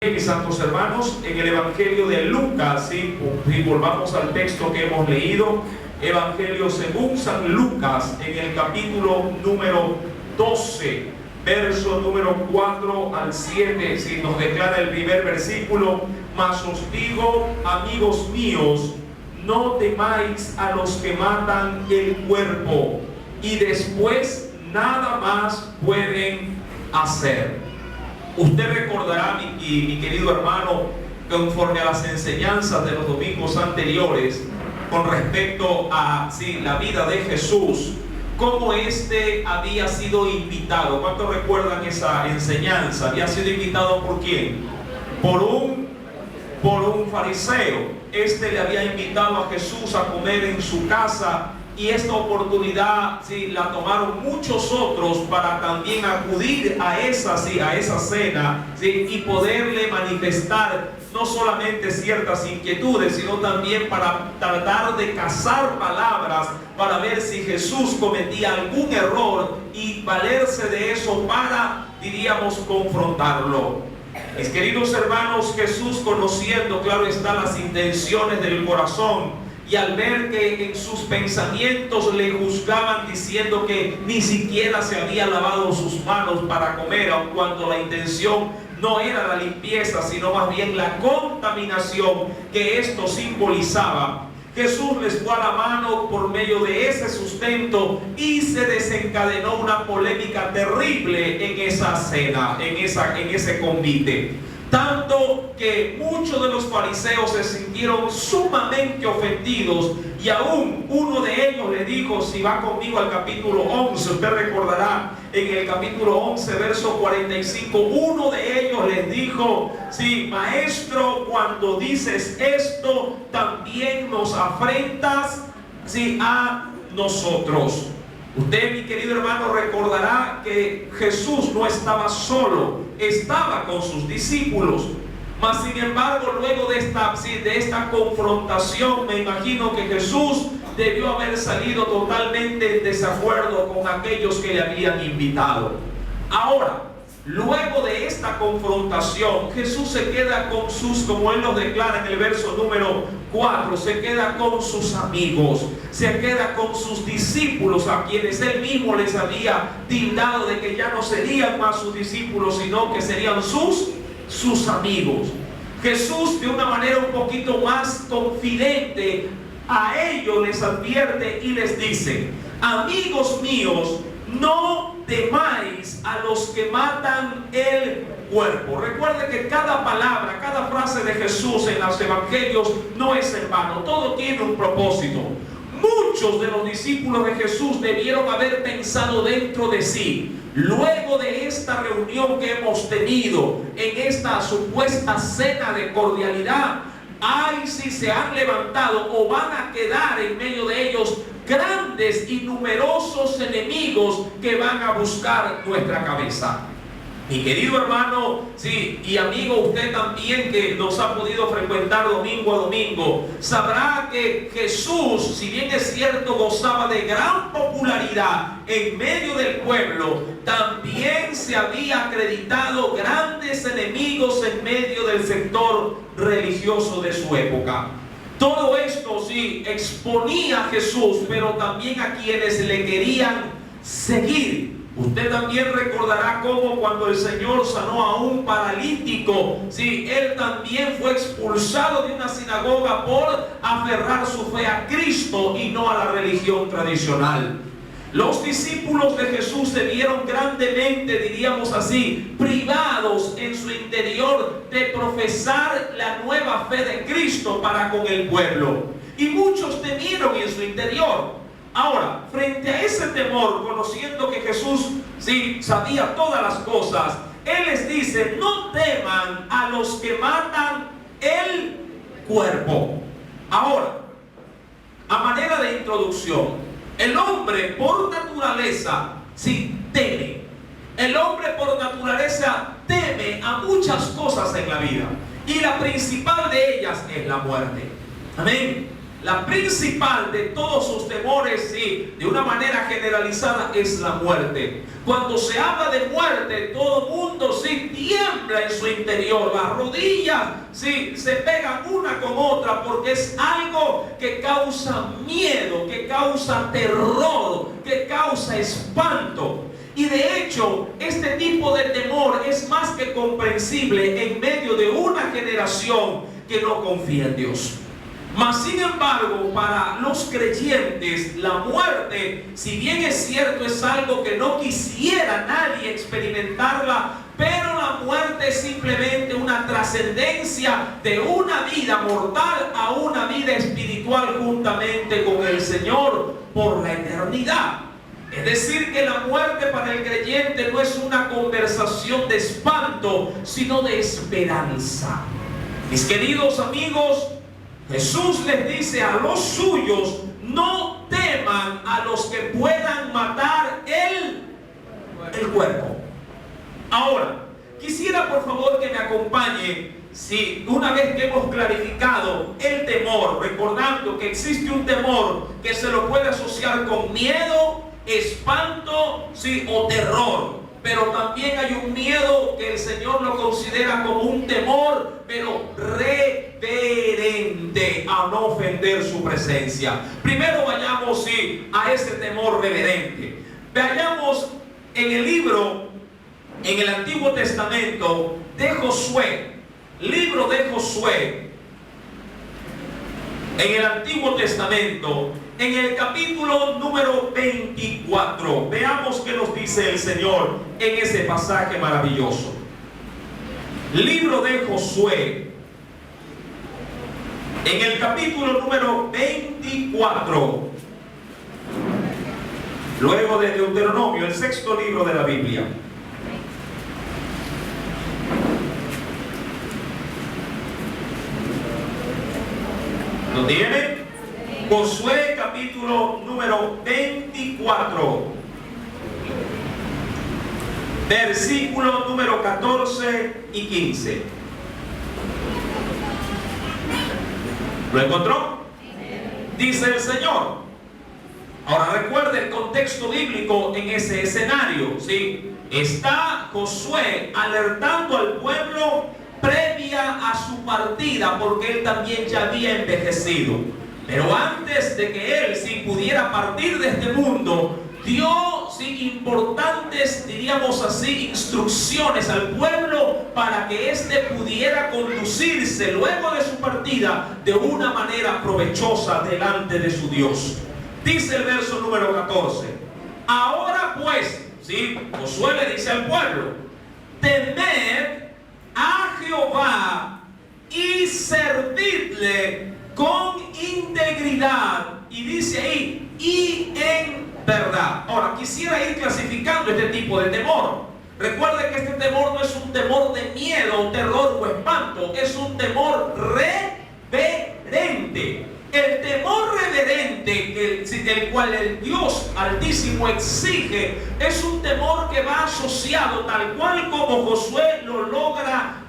Mis santos hermanos, en el Evangelio de Lucas, y volvamos al texto que hemos leído, Evangelio según San Lucas, en el capítulo número 12, verso número 4 al 7, si nos declara el primer versículo: mas os digo, amigos míos, no temáis a los que matan el cuerpo, y después nada más pueden hacer. Usted recordará, mi querido hermano, conforme a las enseñanzas de los domingos anteriores, con respecto a la vida de Jesús, cómo éste había sido invitado. ¿Cuántos recuerdan esa enseñanza? Había sido invitado ¿por quién? Por un fariseo. Este le había invitado a Jesús a comer en su casa, y esta oportunidad la tomaron muchos otros para también acudir a esa cena, y poderle manifestar no solamente ciertas inquietudes, sino también para tratar de cazar palabras para ver si Jesús cometía algún error y valerse de eso para, diríamos, confrontarlo. Mis queridos hermanos, Jesús, conociendo, claro está, las intenciones del corazón, y al ver que en sus pensamientos le juzgaban diciendo que ni siquiera se había lavado sus manos para comer, aun cuando la intención no era la limpieza, sino más bien la contaminación que esto simbolizaba, Jesús les fue a la mano por medio de ese sustento, y se desencadenó una polémica terrible en esa cena, en ese convite. Tanto que muchos de los fariseos se sintieron sumamente ofendidos, y aún uno de ellos le dijo, si va conmigo al capítulo 11, usted recordará, en el capítulo 11, verso 45, uno de ellos les dijo: sí, maestro, cuando dices esto, también nos afrentas a nosotros. Usted, mi querido hermano, recordará que Jesús no estaba solo, estaba con sus discípulos. Mas sin embargo, luego de esta confrontación, me imagino que Jesús debió haber salido totalmente en desacuerdo con aquellos que le habían invitado. Ahora, luego de esta confrontación, Jesús se queda con como Él nos declara en el verso número 4, se queda con sus amigos, se queda con sus discípulos, a quienes Él mismo les había tildado de que ya no serían más sus discípulos, sino que serían sus amigos. Jesús, de una manera un poquito más confidente, a ellos les advierte y les dice: amigos míos, no temáis a los que matan el cuerpo. Recuerde que cada palabra, cada frase de Jesús en los evangelios no es en vano, todo tiene un propósito. Muchos de los discípulos de Jesús debieron haber pensado dentro de sí: luego de esta reunión que hemos tenido, en esta supuesta cena de cordialidad, ay, si se han levantado o van a quedar en medio de ellos grandes y numerosos enemigos que van a buscar nuestra cabeza. Mi querido hermano, y amigo, usted también que nos ha podido frecuentar domingo a domingo, sabrá que Jesús, si bien es cierto, gozaba de gran popularidad en medio del pueblo, también se había acreditado grandes enemigos en medio del sector religioso de su época. Todo esto exponía a Jesús, pero también a quienes le querían seguir. Usted también recordará cómo cuando el Señor sanó a un paralítico, él también fue expulsado de una sinagoga por aferrar su fe a Cristo y no a la religión tradicional. Los discípulos de Jesús se vieron grandemente, diríamos así, privados en su interior de profesar la nueva fe de Cristo para con el pueblo, y muchos temieron en su interior. Ahora, frente a ese temor, conociendo que Jesús sabía todas las cosas, Él les dice: no teman a los que matan el cuerpo. Ahora, a manera de introducción, el hombre por naturaleza teme. El hombre por naturaleza teme a muchas cosas en la vida, y la principal de ellas es la muerte. Amén. la principal de todos sus temores, sí, de una manera generalizada, es la muerte. Cuando se habla de muerte, todo el mundo sí tiembla en su interior. Las rodillas sí se pegan una con otra, porque es algo que causa miedo, que causa terror, que causa espanto. Y de hecho, este tipo de temor es más que comprensible en medio de una generación que no confía en Dios. Mas sin embargo, para los creyentes, la muerte, si bien es cierto, es algo que no quisiera nadie experimentarla, pero la muerte es simplemente una trascendencia de una vida mortal a una vida espiritual juntamente con el Señor por la eternidad. Es decir, que la muerte para el creyente no es una conversación de espanto, sino de esperanza. Mis queridos amigos, Jesús les dice a los suyos: no teman a los que puedan matar el cuerpo. Ahora, quisiera por favor que me acompañe, si una vez que hemos clarificado el temor, recordando que existe un temor que se lo puede asociar con miedo, espanto, sí, o terror. Pero también hay un miedo que el Señor lo considera como un temor, pero reverente, a no ofender su presencia. Primero vayamos, sí, a ese temor reverente. Vayamos en el libro, en el Antiguo Testamento de Josué. Libro de Josué, en el Antiguo Testamento, en el capítulo número 24. Veamos qué nos dice el Señor en ese pasaje maravilloso. Libro de Josué, en el capítulo número 24. Luego de Deuteronomio, el sexto libro de la Biblia. ¿Lo tiene? Josué capítulo número 24, versículo número 14 y 15. ¿Lo encontró? Dice el Señor. Ahora recuerde el contexto bíblico en ese escenario, ¿sí? Está Josué alertando al pueblo previa a su partida, porque él también ya había envejecido. Pero antes de que él sí pudiera partir de este mundo, dio sí importantes, diríamos así, instrucciones al pueblo para que éste pudiera conducirse luego de su partida de una manera provechosa delante de su Dios. Dice el verso número 14: ahora pues, sí, Josué le dice al pueblo: temed a Jehová y servidle con integridad, y dice ahí, y en verdad. Ahora, quisiera ir clasificando este tipo de temor. Recuerde que este temor no es un temor de miedo, terror o espanto, es un temor reverente. El temor reverente, el cual el Dios Altísimo exige, es un temor que va asociado, tal cual como Josué lo logra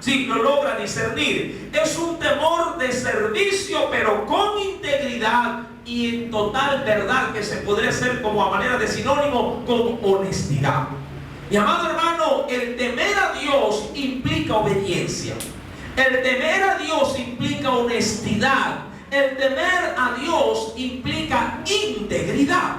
discernir. Es un temor de servicio, pero con integridad y en total verdad, que se podría hacer como a manera de sinónimo con honestidad. Mi amado hermano, el temer a Dios implica obediencia. El temer a Dios implica honestidad. El temer a Dios implica integridad.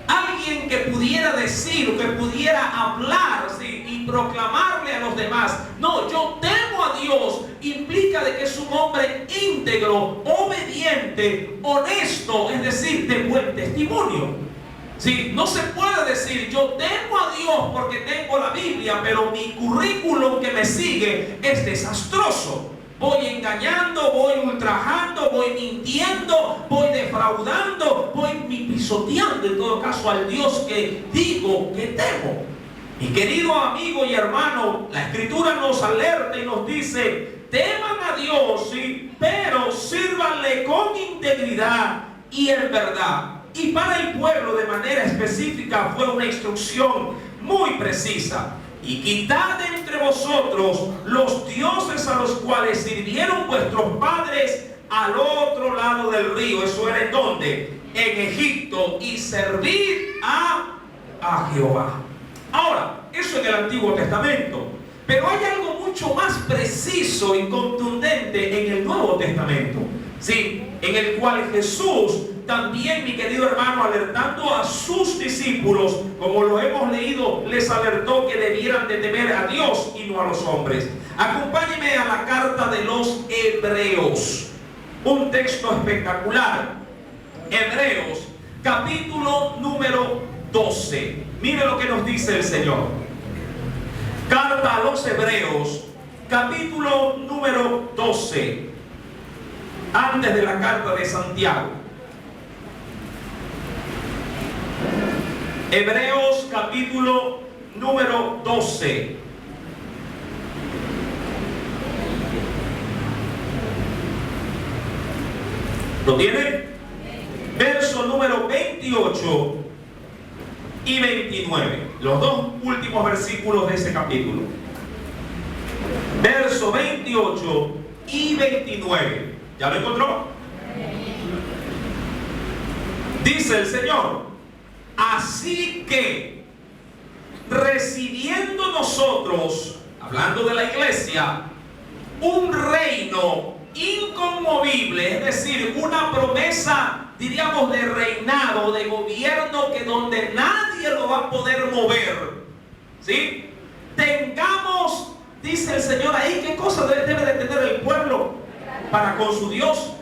Alguien que pudiera decir o que pudiera hablar, ¿sí?, y proclamarle a los demás: no, yo temo a Dios, implica de que es un hombre íntegro, obediente, honesto, es decir, de buen testimonio. ¿Sí? No se puede decir: yo temo a Dios porque tengo la Biblia, pero mi currículum que me sigue es desastroso. Voy engañando, voy ultrajando, voy mintiendo, voy defraudando, voy pisoteando en todo caso al Dios que digo que temo. Mi querido amigo y hermano, la Escritura nos alerta y nos dice: teman a Dios, sí, pero sírvanle con integridad y en verdad. Y para el pueblo de manera específica fue una instrucción muy precisa: y quitad de entre vosotros los dioses a los cuales sirvieron vuestros padres, al otro lado del río. ¿Eso era en dónde? En Egipto. Y servir a Jehová. Ahora, eso en el Antiguo Testamento. Pero hay algo mucho más preciso y contundente en el Nuevo Testamento, ¿sí? En el cual Jesús también, mi querido hermano, alertando a sus discípulos, como lo hemos leído, les alertó que debieran de temer a Dios y no a los hombres. Acompáñeme a la carta de los Hebreos, un texto espectacular. Hebreos, capítulo número 12. Mire lo que nos dice el Señor. Carta a los Hebreos, capítulo número 12, antes de la carta de Santiago. Hebreos, capítulo número 12. ¿Lo tiene? Verso número 28 y 29, los dos últimos versículos de ese capítulo. Verso 28 y 29. ¿Ya lo encontró? Dice el Señor: así que, recibiendo nosotros, hablando de la iglesia, un reino inconmovible, es decir, una promesa, diríamos, de reinado, de gobierno, que donde nadie lo va a poder mover, ¿sí? Tengamos, dice el Señor ahí, ¿qué cosa debe de tener el pueblo para con su Dios?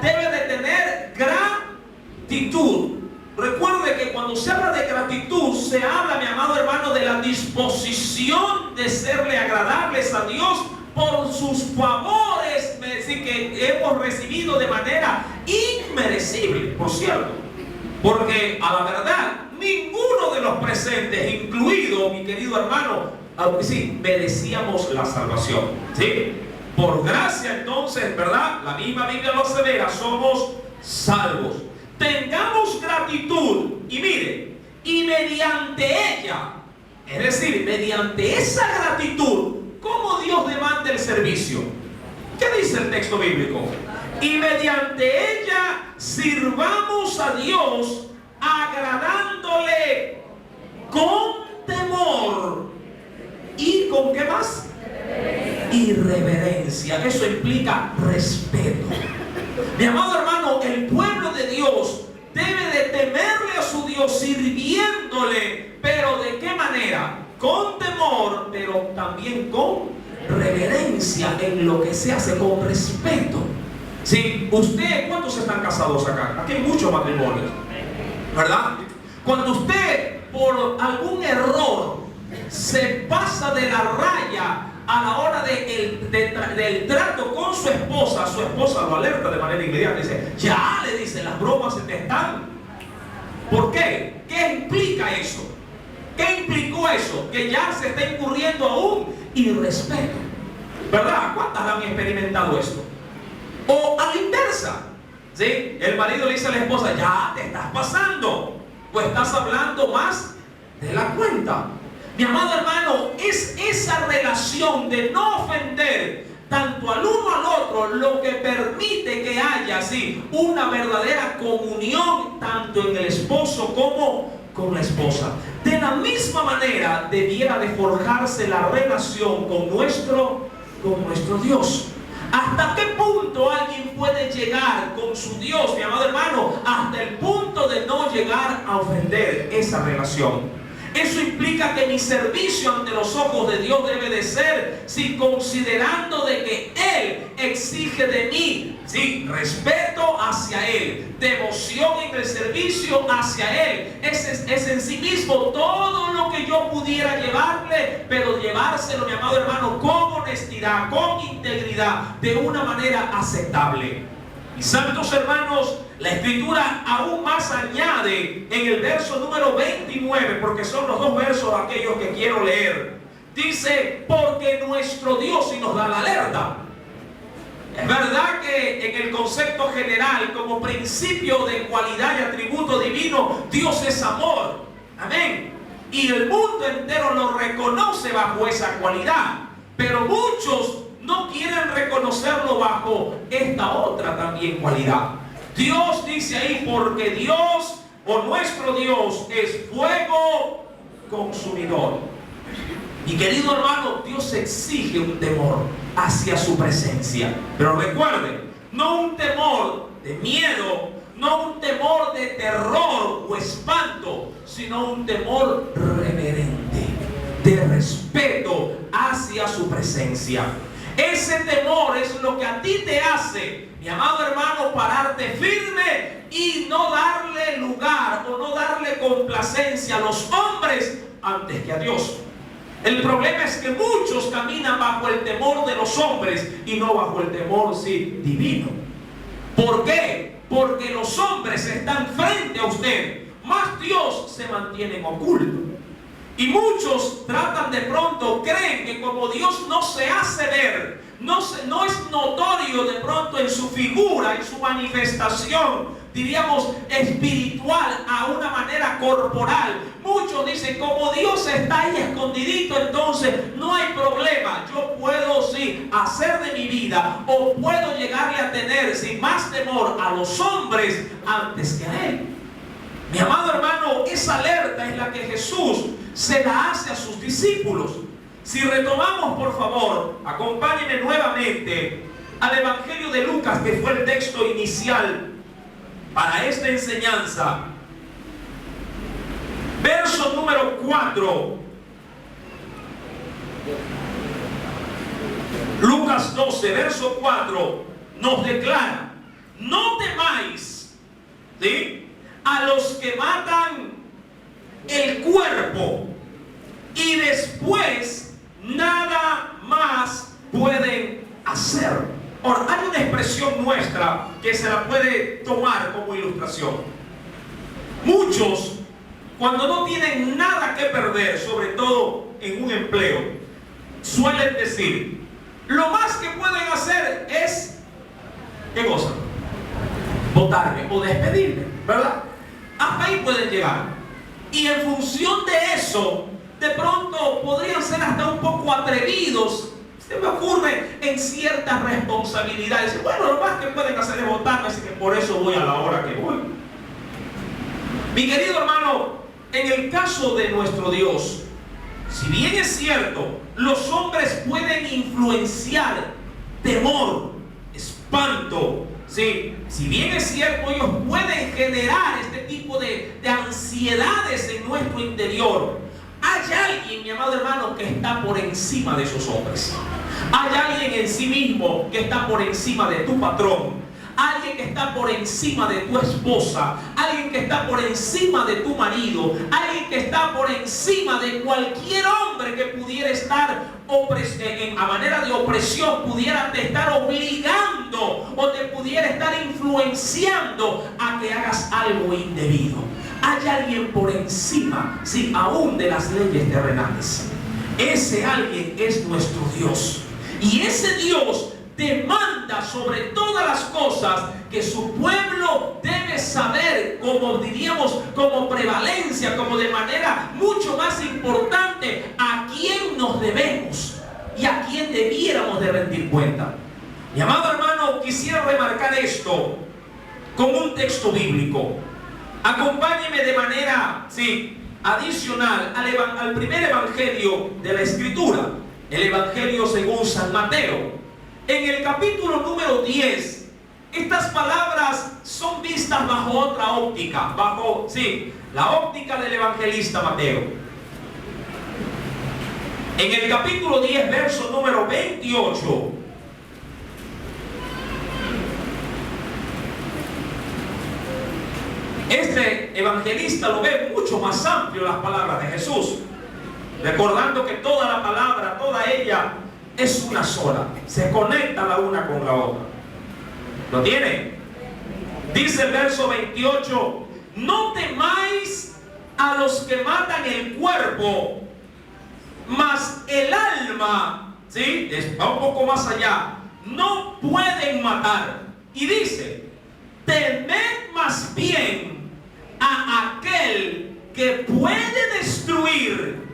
Debe de tener gratitud. Recuerde que cuando se habla de gratitud, se habla, mi amado hermano, de la disposición de serle agradables a Dios por sus favores, es decir, que hemos recibido de manera inmerecible, por cierto. Porque a la verdad, ninguno de los presentes, incluido mi querido hermano, aunque sí, merecíamos la salvación, ¿sí? Por gracia, entonces, ¿verdad? La misma Biblia lo asevera, somos salvos. Tengamos gratitud, y mire, y mediante ella, es decir, mediante esa gratitud, ¿cómo Dios demanda el servicio? ¿Qué dice el texto bíblico? Y mediante ella sirvamos a Dios agradándole con temor. ¿Y con qué más? Y reverencia. Eso implica respeto. Mi amado hermano, el pueblo de Dios debe de temerle a su Dios sirviéndole. ¿Pero de qué manera? Con temor, pero también con reverencia en lo que se hace, con respeto. ¿Sí? Usted, ¿cuántos están casados acá? Aquí hay muchos matrimonios, ¿verdad? Cuando usted por algún error se pasa de la raya a la hora del trato con su esposa lo alerta de manera inmediata. Dice, ya, le dice, las bromas se te están. ¿Por qué? ¿Qué implica eso? ¿Qué implicó eso? Que ya se está incurriendo a un irrespeto, ¿verdad? ¿Cuántas han experimentado esto? O a la inversa, ¿sí? El marido le dice a la esposa, ya te estás pasando, o estás hablando más de la cuenta. Mi amado hermano, es esa relación de no ofender tanto al uno al otro lo que permite que haya así una verdadera comunión tanto en el esposo como con la esposa. De la misma manera debiera de forjarse la relación con nuestro Dios. ¿Hasta qué punto alguien puede llegar con su Dios, mi amado hermano? Hasta el punto de no llegar a ofender esa relación. Eso implica que mi servicio ante los ojos de Dios debe de ser, sí, considerando de que Él exige de mí, sí, respeto hacia Él, devoción en el servicio hacia Él. Es en sí mismo todo lo que yo pudiera llevarle, pero llevárselo, mi amado hermano, con honestidad, con integridad, de una manera aceptable. Mis santos hermanos, la Escritura aún más añade en el verso número 29, porque son los dos versos aquellos que quiero leer. Dice, porque nuestro Dios, y nos da la alerta. Es verdad que en el concepto general, como principio de cualidad y atributo divino, Dios es amor. Amén. Y el mundo entero lo reconoce bajo esa cualidad. Pero muchos no quieren reconocerlo bajo esta otra también cualidad. Dios dice ahí, porque Dios o nuestro Dios es fuego consumidor. Y querido hermano, Dios exige un temor hacia su presencia. Pero recuerde, no un temor de miedo, no un temor de terror o espanto, sino un temor reverente, de respeto hacia su presencia. Ese temor es lo que a ti te hace, mi amado hermano, pararte firme y no darle lugar o no darle complacencia a los hombres antes que a Dios. El problema es que muchos caminan bajo el temor de los hombres y no bajo el temor, sí, divino. ¿Por qué? Porque los hombres están frente a usted, más Dios se mantiene en oculto. Y muchos tratan de pronto, creen que como Dios no se hace ver, no es notorio de pronto en su figura, en su manifestación, diríamos espiritual, a una manera corporal. Muchos dicen, como Dios está ahí escondidito, entonces no hay problema. Yo puedo, sí, hacer de mi vida, o puedo llegarle a tener, sin más temor, a los hombres antes que a Él. Mi amado hermano, esa alerta es la que Jesús se la hace a sus discípulos. Si retomamos, por favor, acompáñenme nuevamente al Evangelio de Lucas, que fue el texto inicial para esta enseñanza. Verso número 4. Lucas 12, verso 4, nos declara: no temáis, ¿sí?, a los que matan el cuerpo y después nada más pueden hacer. Ahora, hay una expresión nuestra que se la puede tomar como ilustración. Muchos, cuando no tienen nada que perder, sobre todo en un empleo, suelen decir, lo más que pueden hacer es, ¿qué cosa? Votarme o despedirme, ¿verdad? Hasta ahí pueden llegar. Y en función de eso, de pronto podrían ser hasta un poco atrevidos. Se me ocurre en ciertas responsabilidades. Bueno, lo más que pueden hacer es votarme, así que por eso voy a la hora que voy. Mi querido hermano, en el caso de nuestro Dios, si bien es cierto, los hombres pueden influenciar temor, espanto, ¿sí? Si bien es cierto, ellos pueden generar este tipo de ansiedades en nuestro interior, hay alguien, mi amado hermano, que está por encima de esos hombres. Hay alguien en sí mismo que está por encima de tu patrón. Alguien que está por encima de tu esposa, alguien que está por encima de tu marido, alguien que está por encima de cualquier hombre que pudiera estar a manera de opresión, pudiera te estar obligando o te pudiera estar influenciando a que hagas algo indebido. Hay alguien por encima, sí, aún de las leyes terrenales. Ese alguien es nuestro Dios. Y ese Dios demanda sobre todas las cosas que su pueblo debe saber, como diríamos, como prevalencia, como de manera mucho más importante, a quién nos debemos y a quién debiéramos de rendir cuenta. Mi amado hermano, quisiera remarcar esto con un texto bíblico. Acompáñeme de manera, sí, adicional al primer evangelio de la Escritura, el Evangelio según San Mateo. En el capítulo número 10, estas palabras son vistas bajo otra óptica, bajo, sí, la óptica del evangelista Mateo. En el capítulo 10, verso número 28, este evangelista lo ve mucho más amplio las palabras de Jesús, recordando que toda la palabra, toda ella, es una sola, se conecta la una con la otra. ¿Lo tiene? Dice el verso 28: no temáis a los que matan el cuerpo, mas el alma, ¿sí?, va un poco más allá, no pueden matar. Y dice: temed más bien a aquel que puede destruir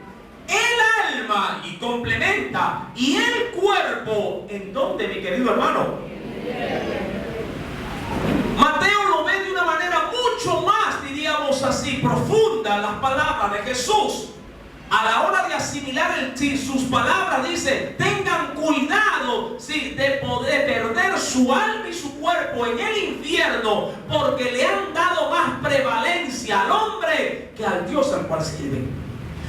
el alma, y complementa, y el cuerpo, ¿en dónde, mi querido hermano? Mateo lo ve de una manera mucho más, diríamos así, profunda, las palabras de Jesús. A la hora de asimilar sus palabras, dice: tengan cuidado de poder perder su alma y su cuerpo en el infierno, porque le han dado más prevalencia al hombre que al Dios al cual sirven.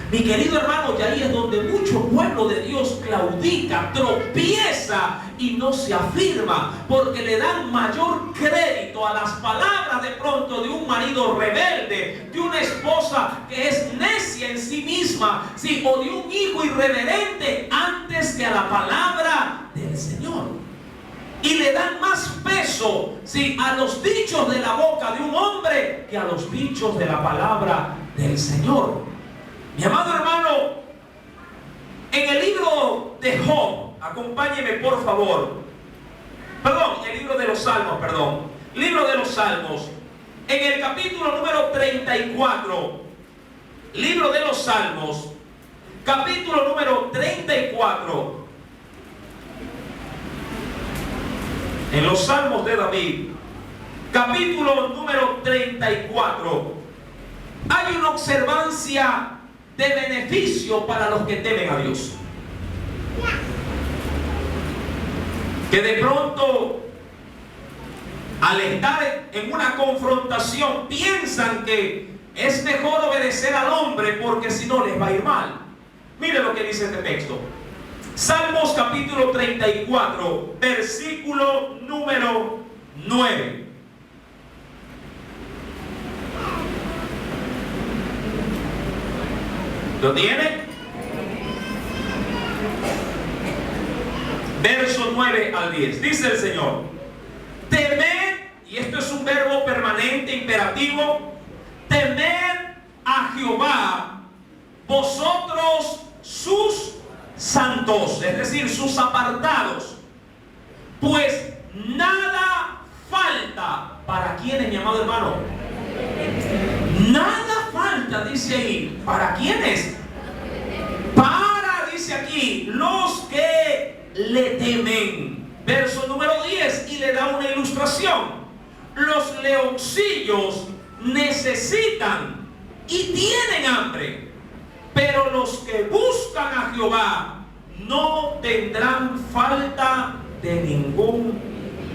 Mi querido hermano, y ahí es donde mucho pueblo de Dios claudica, tropieza y no se afirma, porque le dan mayor crédito a las palabras de pronto de un marido rebelde, de una esposa que es necia en sí misma, ¿sí? O de un hijo irreverente, antes que a la palabra del Señor. Y le dan más peso, ¿sí?, a los dichos de la boca de un hombre que a los dichos de la palabra del Señor. Mi amado hermano, en el libro de Job, acompáñeme por favor, el libro de los Salmos, libro de los Salmos, en el capítulo número 34, libro de los Salmos, capítulo número 34, en los Salmos de David, capítulo número 34, hay una observancia de beneficio para los que temen a Dios. Que de pronto, al estar en una confrontación, piensan que es mejor obedecer al hombre porque si no les va a ir mal. Mire lo que dice este texto. Salmos capítulo 34, versículo número 9. ¿Lo tiene? Verso 9 al 10. Dice el Señor: temed, y esto es un verbo permanente, imperativo, temed a Jehová, vosotros sus santos, es decir, sus apartados, pues nada falta. ¿Para quiénes, mi amado hermano? Nada falta, dice ahí. ¿Para quiénes? Para, dice aquí, los que le temen. Verso número 10, y le da una ilustración. Los leoncillos necesitan y tienen hambre, pero los que buscan a Jehová no tendrán falta de ningún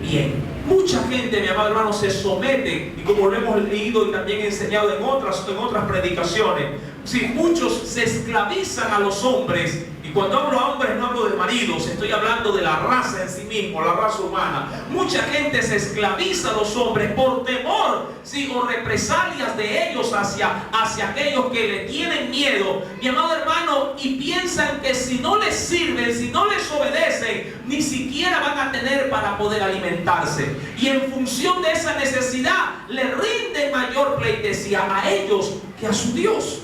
bien. Mucha gente, mi amado hermano, se somete, y como lo hemos leído y también enseñado en otras predicaciones, si muchos se esclavizan a los hombres, y cuando hablo a hombres no hablo de maridos, estoy hablando de la raza en sí mismo, la raza humana. Mucha gente se esclaviza a los hombres por temor, ¿sí?, o represalias de ellos hacia aquellos que le tienen miedo, mi amado hermano, y piensan que si no les sirven, si no les obedecen, ni siquiera van a tener para poder alimentarse, y en función de esa necesidad le rinden mayor pleitesía a ellos que a su Dios.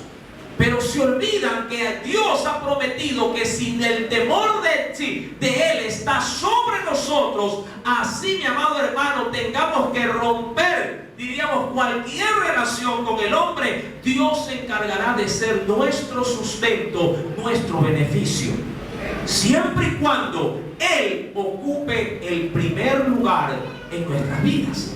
Pero se olvidan que Dios ha prometido que si el temor de Él está sobre nosotros, así, mi amado hermano, tengamos que romper, diríamos, cualquier relación con el hombre, Dios se encargará de ser nuestro sustento, nuestro beneficio, siempre y cuando Él ocupe el primer lugar en nuestras vidas.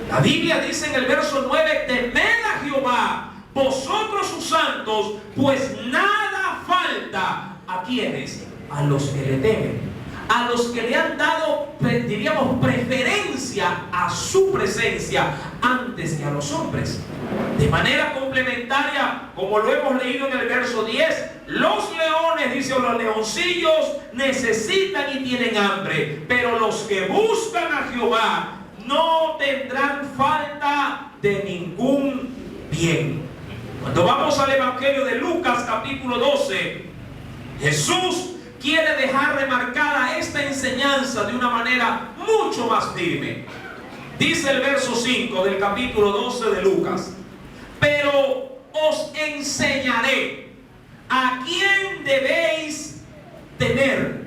La Biblia dice en el verso 9: temed a Jehová, vosotros sus santos, pues nada falta. ¿A quiénes? A los que le temen, a los que le han dado, diríamos, preferencia a su presencia antes que a los hombres. De manera complementaria, como lo hemos leído en el verso 10, los leones, dice, o los leoncillos necesitan y tienen hambre, pero los que buscan a Jehová no tendrán falta de ningún bien. Cuando vamos al Evangelio de Lucas capítulo 12, Jesús quiere dejar remarcada esta enseñanza de una manera mucho más firme. Dice el verso 5 del capítulo 12 de Lucas: pero os enseñaré a quién debéis temer.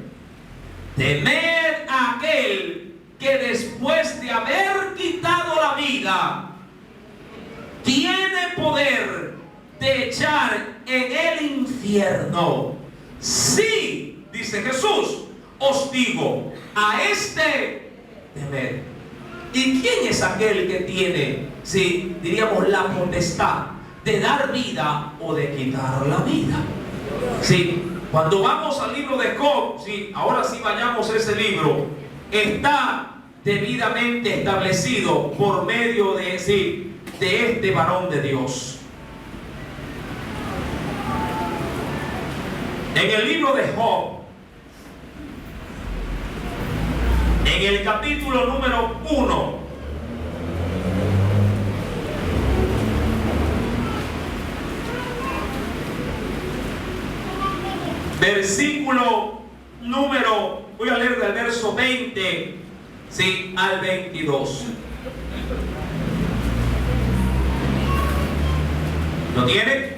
Temed a aquel que después de haber quitado la vida tiene poder de echar en el infierno. Sí, dice Jesús, os digo, a este temed. ¿Y quién es aquel que tiene, sí, diríamos, la potestad de dar vida o de quitar la vida? Sí, cuando vamos al libro de Job, sí, ahora sí vayamos a ese libro, está debidamente establecido por medio de, sí, de este varón de Dios. En el libro de Job, en el capítulo número 1, versículo número, voy a leer del verso 20, sí, al 22. ¿Lo tiene?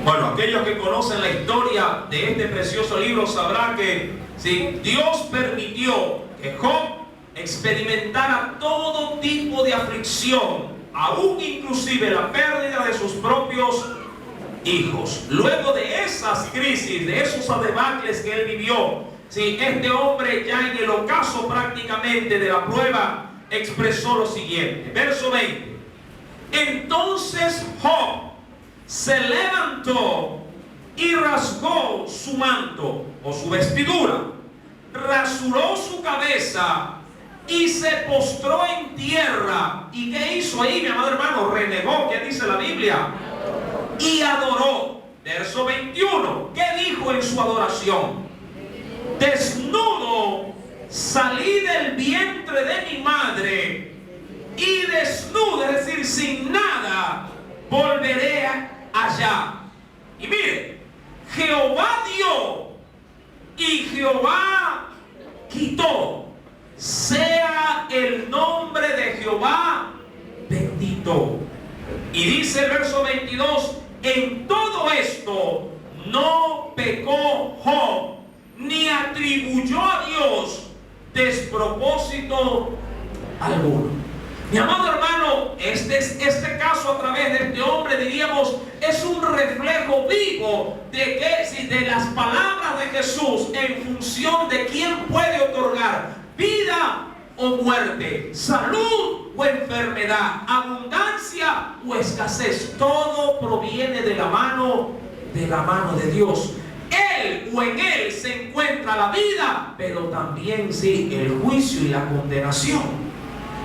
Bueno, aquellos que conocen la historia de este precioso libro sabrán que sí, Dios permitió que Job experimentara todo tipo de aflicción, aún inclusive la pérdida de sus propios hijos. Luego de esas crisis, de esos adebacles que él vivió, sí, este hombre ya en el ocaso prácticamente de la prueba expresó lo siguiente, verso 20. Entonces Job se levantó y rasgó su manto o su vestidura, rasuró su cabeza y se postró en tierra. ¿Y qué hizo ahí, mi amado hermano? Renegó, ¿qué dice la Biblia? Y adoró. Verso 21, ¿qué dijo en su adoración? Desnudo salí del vientre de mi madre, y desnudo, es decir, sin nada, volveré allá. Y mire, Jehová dio y Jehová quitó. Sea el nombre de Jehová bendito. Y dice el verso 22, en todo esto no pecó Job, ni atribuyó a Dios despropósito alguno. Mi amado hermano, este caso a través de este hombre, diríamos, es un reflejo vivo de las palabras de Jesús en función de quién puede otorgar vida o muerte, salud o enfermedad, abundancia o escasez. Todo proviene de la mano de Dios. Él o en él se encuentra la vida, pero también sí el juicio y la condenación.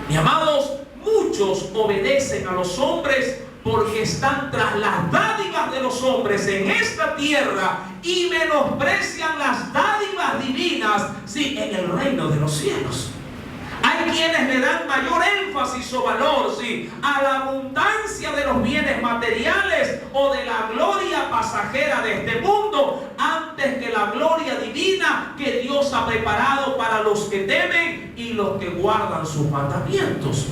Mi amados, muchos obedecen a los hombres porque están tras las dádivas de los hombres en esta tierra y menosprecian las dádivas divinas, sí, en el reino de los cielos. Hay quienes le dan mayor énfasis o valor, sí, a la abundancia de los bienes materiales o de la gloria pasajera de este mundo antes que la gloria divina que Dios ha preparado para los que temen y los que guardan sus mandamientos.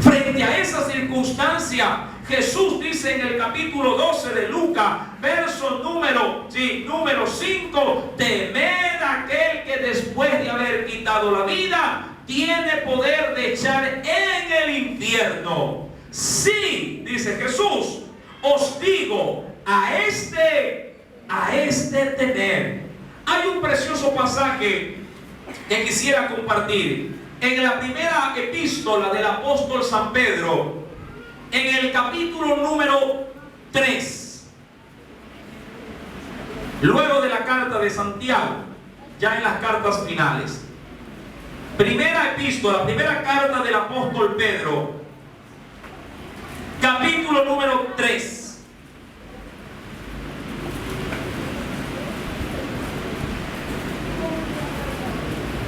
Frente a esa circunstancia, Jesús dice en el capítulo 12 de Lucas, verso número 5, temed a aquel que después de haber quitado la vida tiene poder de echar en el infierno. Sí, dice Jesús, os digo, a este tener. Hay un precioso pasaje que quisiera compartir en la primera epístola del apóstol San Pedro, en el capítulo número 3, luego de la carta de Santiago, ya en las cartas finales. Primera epístola, primera carta del apóstol Pedro, capítulo número 3.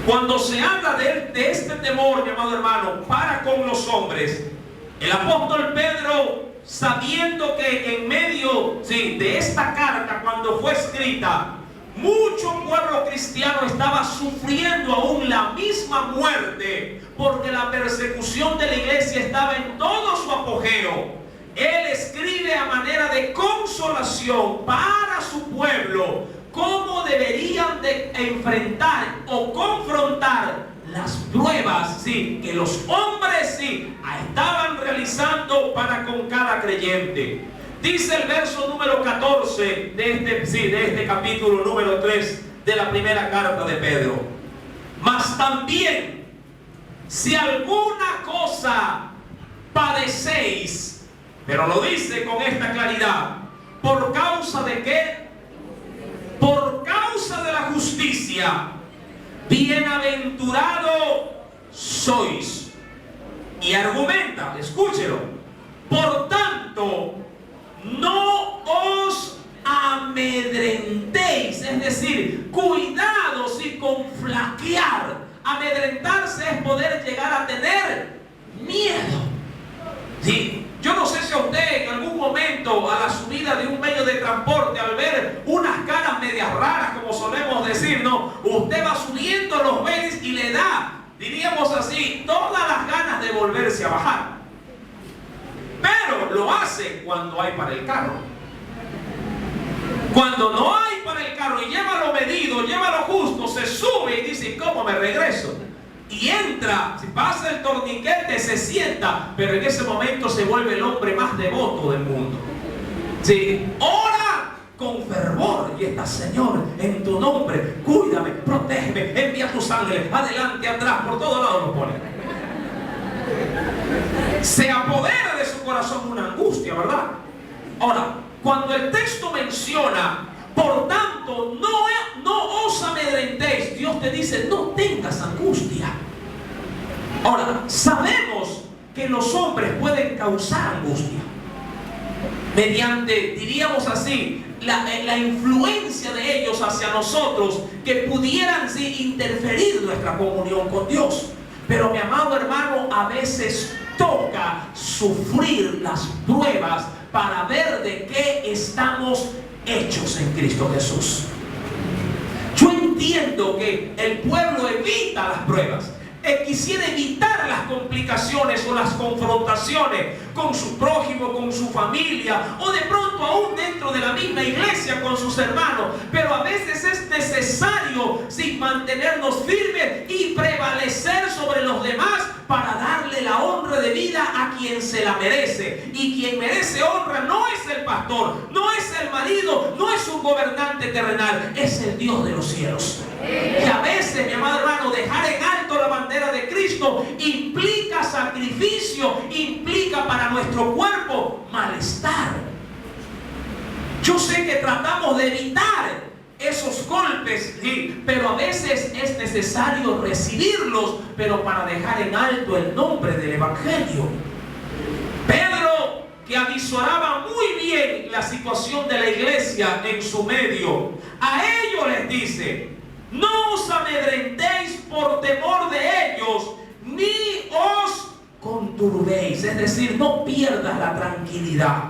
Cuando se habla de este temor, mi amado hermano, para con los hombres, el apóstol Pedro, sabiendo que en medio, sí, de esta carta, cuando fue escrita, mucho pueblo cristiano estaba sufriendo aún la misma muerte, porque la persecución de la iglesia estaba en todo su apogeo. Él escribe a manera de consolación para su pueblo cómo deberían de enfrentar o confrontar las pruebas, sí, que los hombres, sí, estaban realizando para con cada creyente. Dice el verso número 14 de este capítulo número 3 de la primera carta de Pedro. Mas también, si alguna cosa padecéis, pero lo dice con esta claridad, ¿por causa de qué? Por causa de la justicia, bienaventurado sois. Y argumenta, escúchelo, por tanto, no os amedrentéis, es decir, cuidados y con flaquear. Amedrentarse es poder llegar a tener miedo. ¿Sí? Yo no sé si a usted en algún momento a la subida de un medio de transporte, al ver unas caras medias raras, como solemos decir, ¿no? Usted va subiendo los veis y le da, diríamos así, todas las ganas de volverse a bajar. Pero lo hace cuando hay para el carro. Cuando no hay para el carro y lleva lo medido, lleva lo justo, se sube y dice, ¿cómo me regreso? Y entra, si pasa el torniquete, se sienta, pero en ese momento se vuelve el hombre más devoto del mundo. ¿Sí? Ora con fervor y está, Señor, en tu nombre, cuídame, protégeme, envía tus ángeles, adelante, atrás, por todos lados lo pone. Se apodera de su corazón una angustia, ¿verdad? Ahora, cuando el texto menciona, por tanto, no os amedrentéis, Dios te dice, no tengas angustia. Ahora, sabemos que los hombres pueden causar angustia mediante, diríamos así, la influencia de ellos hacia nosotros, que pudieran sí interferir nuestra comunión con Dios. Pero mi amado hermano, a veces toca sufrir las pruebas para ver de qué estamos hechos en Cristo Jesús. Yo entiendo que el pueblo evita las pruebas, quisiera evitar las complicaciones o las confrontaciones con su prójimo, con su familia, o de pronto aún dentro de la misma iglesia con sus hermanos. Pero a veces es necesario mantenernos firmes y prevalecer sobre los demás para darle la honra de vida a quien se la merece. Y quien merece honra no es el pastor, no es el marido, no es un gobernante terrenal, es el Dios de los cielos. Y a veces, mi amado hermano, dejar en alto la bandera de Cristo implica sacrificio, implica para nuestro cuerpo malestar. Yo sé que tratamos de evitar esos golpes, ¿sí? Pero a veces es necesario recibirlos, pero para dejar en alto el nombre del Evangelio. Pedro, que avisoraba muy bien la situación de la iglesia en su medio, a ellos les dice, no os amedrentéis por temor de ellos, ni os conturbéis, es decir, no pierdas la tranquilidad.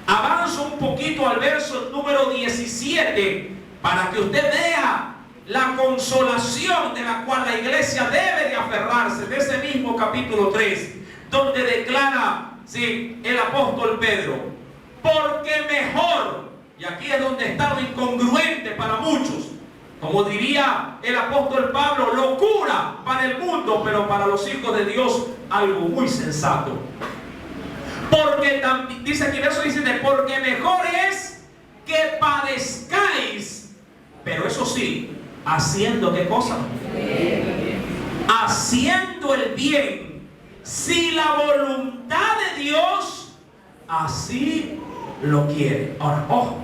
Avanzo un poquito al verso número 17 para que usted vea la consolación de la cual la iglesia debe de aferrarse, de ese mismo capítulo 3, donde declara, sí, el apóstol Pedro, porque mejor, y aquí es donde está lo incongruente para muchos, como diría el apóstol Pablo, locura para el mundo, pero para los hijos de Dios algo muy sensato. Porque dice aquí verso 17, porque mejor es que padezcáis, pero eso sí, haciendo ¿qué cosa? Haciendo el bien, si la voluntad de Dios así lo quiere. Ahora, ojo,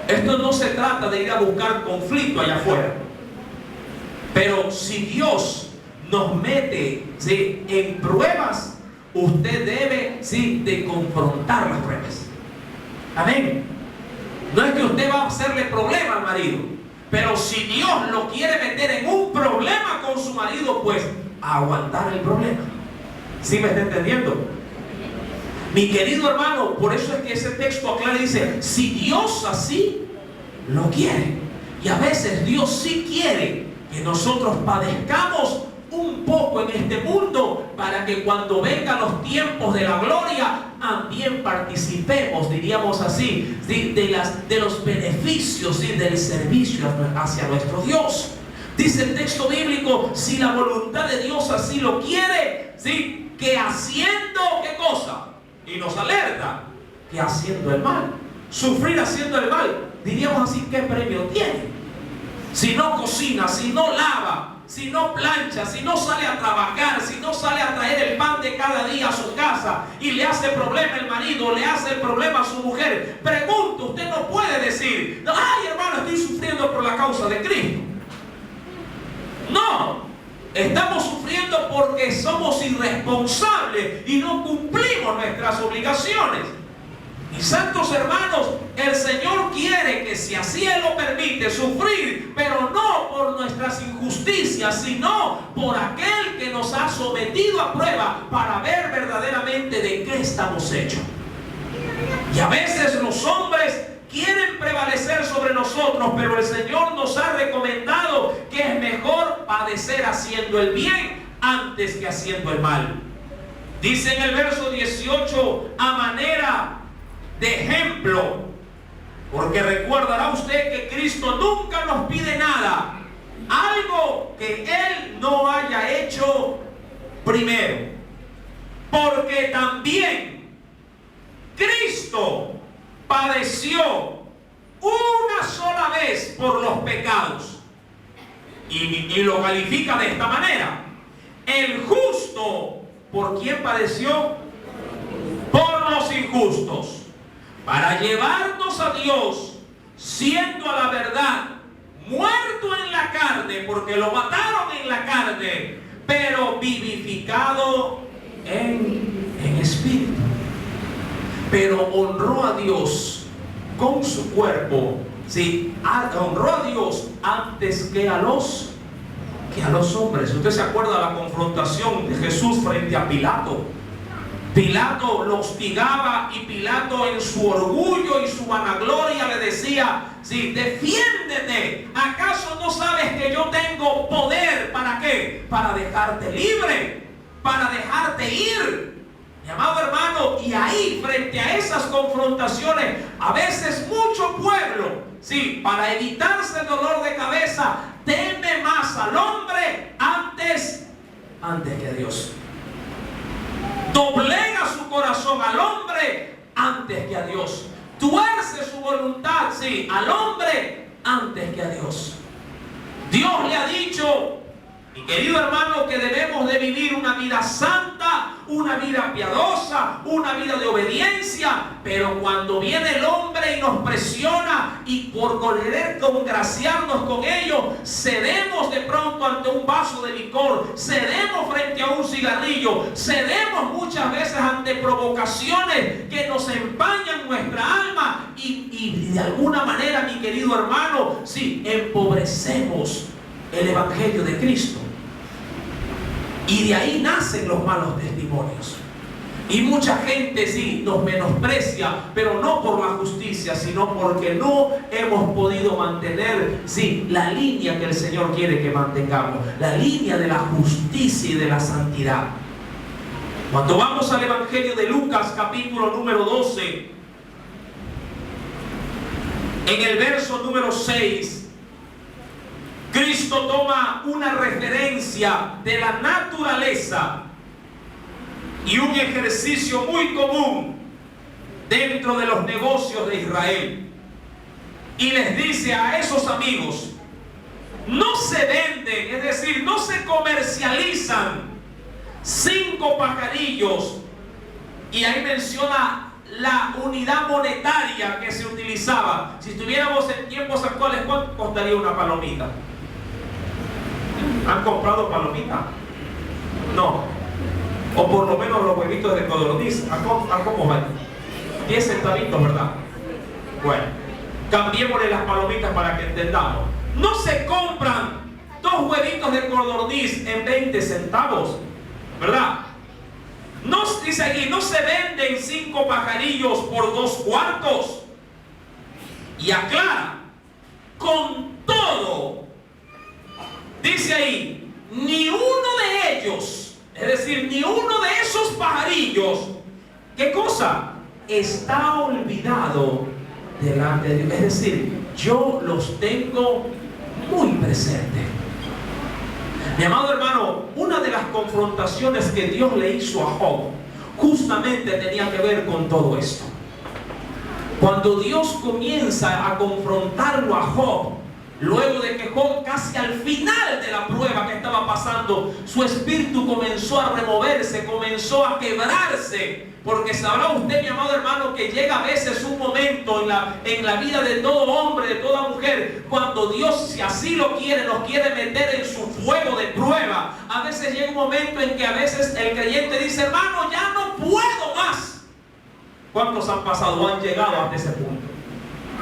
esto no se trata de ir a buscar conflicto allá afuera, pero si Dios nos mete, ¿sí?, en pruebas, usted debe, sí, de confrontar las pruebas. Amén. No es que usted va a hacerle problema al marido, pero si Dios lo quiere meter en un problema con su marido, pues a aguantar el problema. ¿Sí me está entendiendo? Mi querido hermano, por eso es que ese texto aclara y dice, si Dios así lo quiere. Y a veces Dios sí quiere que nosotros padezcamos un poco en este mundo, para que cuando vengan los tiempos de la gloria también participemos, diríamos así, ¿sí?, de los beneficios, ¿sí?, del servicio hacia nuestro Dios. Dice el texto bíblico, si la voluntad de Dios así lo quiere, ¿sí?, que haciendo ¿qué cosa? Y nos alerta, que haciendo el mal. Sufrir haciendo el mal, diríamos así, ¿qué premio tiene? Si no cocina, si no lava, si no plancha, si no sale a trabajar, si no sale a traer el pan de cada día a su casa y le hace problema el marido, le hace el problema a su mujer, pregunto, usted no puede decir, ay hermano, estoy sufriendo por la causa de Cristo. No, estamos sufriendo porque somos irresponsables y no cumplimos nuestras obligaciones. Mis santos hermanos, el Señor quiere que, si así Él lo permite, sufrir, pero no por nuestras injusticias, sino por aquel que nos ha sometido a prueba para ver verdaderamente de qué estamos hechos. Y a veces los hombres quieren prevalecer sobre nosotros, pero el Señor nos ha recomendado que es mejor padecer haciendo el bien antes que haciendo el mal. Dice en el verso 18, a manera de ejemplo, porque recordará usted que Cristo nunca nos pide nada, algo que Él no haya hecho primero, porque también Cristo padeció una sola vez por los pecados, y lo califica de esta manera: el justo, ¿por quién padeció? Por los injustos, para llevarnos a Dios, siendo a la verdad muerto en la carne, porque lo mataron en la carne, pero vivificado en espíritu. Pero honró a Dios con su cuerpo, ¿sí? Honró a Dios antes que a los hombres. Usted se acuerda de la confrontación de Jesús frente a Pilato. Pilato lo hostigaba y Pilato, en su orgullo y su vanagloria, le decía: sí, defiéndete, ¿acaso no sabes que yo tengo poder? ¿Para qué? Para dejarte libre, para dejarte ir. Mi amado hermano, y ahí, frente a esas confrontaciones, a veces mucho pueblo, sí, para evitarse el dolor de cabeza, teme más al hombre antes que a Dios. Doblega su corazón al hombre antes que a Dios. Tuerce su voluntad, sí, al hombre antes que a Dios. Dios le ha dicho, mi querido hermano, que debemos de vivir una vida santa, una vida piadosa, una vida de obediencia. Pero cuando viene el hombre y nos presiona, y por querer congraciarnos con ellos, cedemos de pronto ante un vaso de licor, cedemos frente a un cigarrillo, cedemos muchas veces ante provocaciones que nos empañan nuestra alma, y de alguna manera, mi querido hermano, sí, empobrecemos el Evangelio de Cristo. Y de ahí nacen los malos testimonios. Y mucha gente sí nos menosprecia, pero no por la justicia, sino porque no hemos podido mantener, sí, la línea que el Señor quiere que mantengamos, la línea de la justicia y de la santidad. Cuando vamos al Evangelio de Lucas, capítulo número 12, en el verso número 6, Cristo toma una referencia de la naturaleza y un ejercicio muy común dentro de los negocios de Israel. Y les dice a esos amigos: no se venden, es decir, no se comercializan 5 pajarillos. Y ahí menciona la unidad monetaria que se utilizaba. Si estuviéramos en tiempos actuales, ¿cuánto costaría una palomita? ¿Han comprado palomitas? No. O por lo menos los huevitos de codorniz. ¿A cómo van? 10 centavitos, ¿verdad? Bueno, cambiémosle las palomitas para que entendamos. No se compran 2 huevitos de codorniz en 20 centavos, ¿verdad? No, dice aquí, no se venden 5 pajarillos por 2 cuartos. Y aclara, con todo, dice ahí, ni uno de ellos, es decir, ni uno de esos pajarillos, ¿qué cosa? Está olvidado delante de Dios. Es decir, yo los tengo muy presentes. Mi amado hermano, una de las confrontaciones que Dios le hizo a Job justamente tenía que ver con todo esto. Cuando Dios comienza a confrontarlo a Job, luego de que Job casi al final de la prueba que estaba pasando, su espíritu comenzó a removerse, comenzó a quebrarse. Porque sabrá usted, mi amado hermano, que llega a veces un momento en la vida de todo hombre, de toda mujer, cuando Dios, si así lo quiere, nos quiere meter en su fuego de prueba. A veces llega un momento en que a veces el creyente dice: hermano, ya no puedo más. ¿Cuántos han pasado o han llegado hasta ese punto?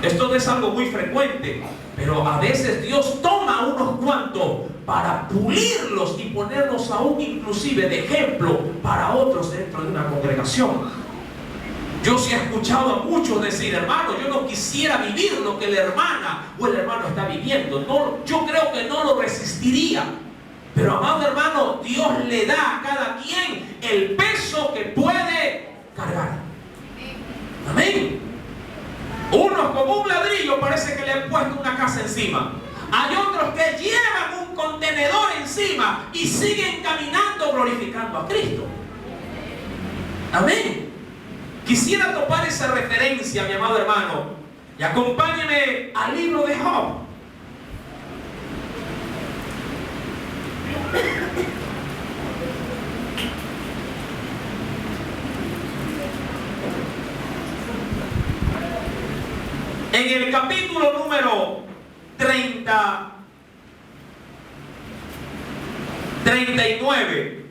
Esto no es algo muy frecuente, pero a veces Dios toma a unos cuantos para pulirlos y ponerlos aún inclusive de ejemplo para otros dentro de una congregación. Yo sí he escuchado a muchos decir: hermano, yo no quisiera vivir lo que la hermana o el hermano está viviendo. No, yo creo que no lo resistiría. Pero, amado hermano, Dios le da a cada quien el peso que puede cargar. Amén. Unos con un ladrillo parece que le han puesto una casa encima. Hay otros que llevan un contenedor encima y siguen caminando glorificando a Cristo. Amén. Quisiera topar esa referencia, mi amado hermano, y acompáñeme al libro de Job. En el capítulo número 39.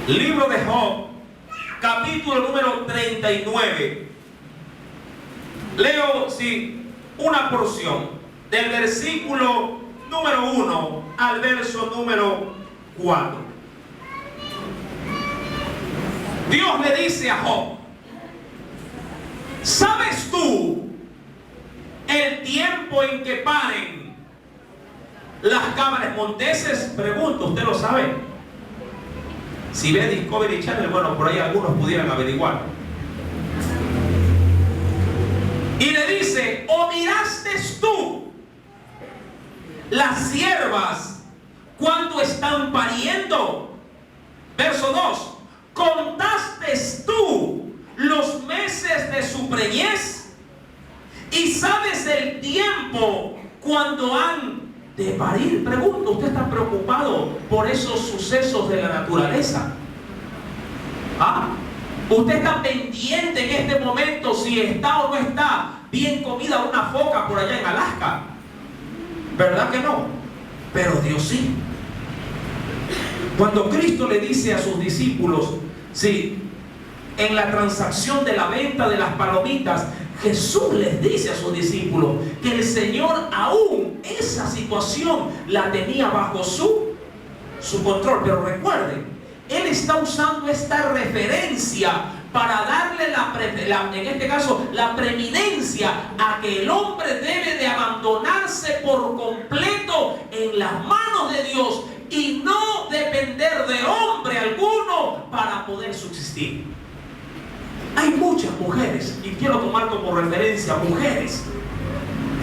Libro de Job, capítulo número 39. Leo una porción del versículo número 1 al verso número 4. Dios le dice a Job: ¿sabes tú el tiempo en que paren las cabras monteses? Pregunto, ¿usted lo sabe? Si ve Discovery Channel, bueno, por ahí algunos pudieran averiguar. Y le dice: ¿o miraste tú las siervas cuando están pariendo? Verso 2. ¿Contaste tú los meses de su preñez? ¿Y sabes el tiempo cuando han de parir? Pregunto, ¿usted está preocupado por esos sucesos de la naturaleza? ¿Usted está pendiente en este momento si está o no está bien comida una foca por allá en Alaska? ¿Verdad que no? Pero Dios sí. Cuando Cristo le dice a sus discípulos, en la transacción de la venta de las palomitas, Jesús les dice a sus discípulos que el Señor aún esa situación la tenía bajo su control. Pero recuerden, Él está usando esta referencia para darle en este caso la preeminencia a que el hombre debe de abandonarse por completo en las manos de Dios y no depender de hombre alguno para poder subsistir. Hay muchas mujeres, y quiero tomar como referencia mujeres,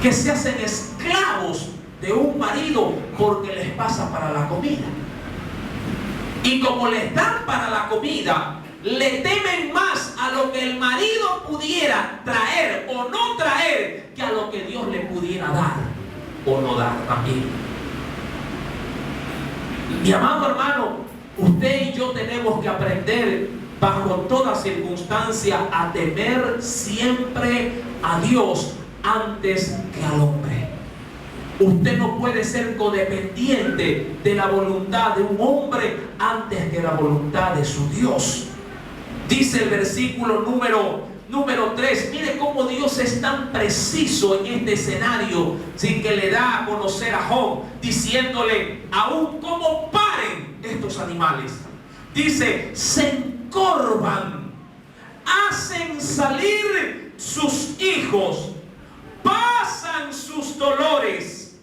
que se hacen esclavos de un marido porque les pasa para la comida. Y como les dan para la comida, le temen más a lo que el marido pudiera traer o no traer que a lo que Dios le pudiera dar o no dar también. Mi amado hermano, usted y yo tenemos que aprender bajo toda circunstancia a temer siempre a Dios antes que al hombre. Usted no puede ser codependiente de la voluntad de un hombre antes que la voluntad de su Dios. Dice el versículo número 3. Mire cómo Dios es tan preciso en este escenario, sin que le da a conocer a Job, diciéndole aún cómo paren estos animales. Dice: se encorvan, hacen salir sus hijos, pasan sus dolores,